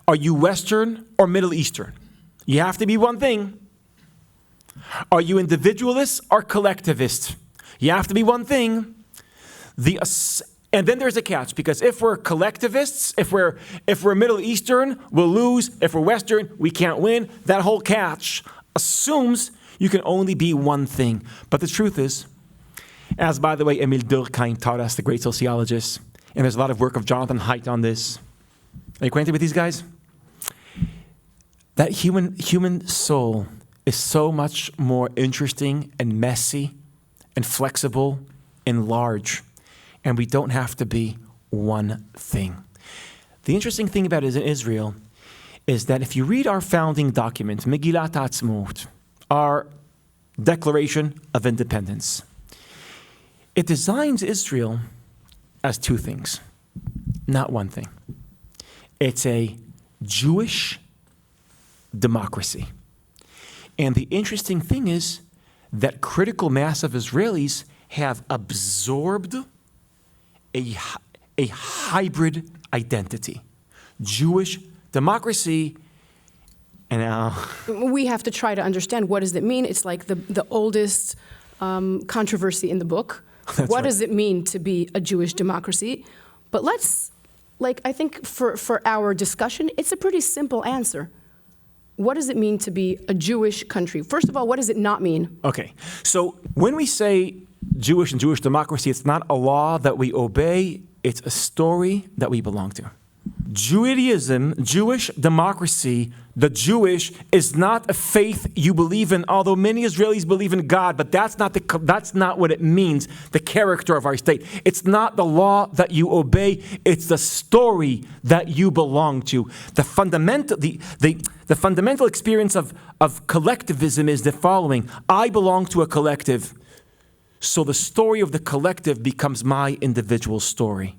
Are you Western or Middle Eastern? You have to be one thing. Are you individualist or collectivist? You have to be one thing. And then there's a catch, because if we're collectivists, if we're Middle Eastern, we'll lose. If we're Western, we can't win. That whole catch assumes you can only be one thing. But the truth is, as by the way, Emil Durkheim taught us, the great sociologist, and there's a lot of work of Jonathan Haidt on this. Are you acquainted with these guys? That human soul is so much more interesting and messy and flexible and large. And we don't have to be one thing. The interesting thing about it in Israel is that if you read our founding document, Megillat Ha'atzmaut, our Declaration of Independence, it designs Israel as two things, not one thing. It's a Jewish democracy. And the interesting thing is that critical mass of Israelis have absorbed a hybrid identity. Jewish democracy, and now... We have to try to understand, what does it mean? It's like the oldest controversy in the book. What does it mean to be a Jewish democracy? But I think for our discussion, it's a pretty simple answer. What does it mean to be a Jewish country? First of all, what does it not mean? Okay, so when we say Jewish and Jewish democracy, it's not a law that we obey, it's a story that we belong to. Judaism, Jewish democracy, the Jewish is not a faith you believe in, although many Israelis believe in God, but that's not what it means, the character of our state. It's not the law that you obey, it's the story that you belong to. The fundamental experience of collectivism is the following: I belong to a collective, so the story of the collective becomes my individual story.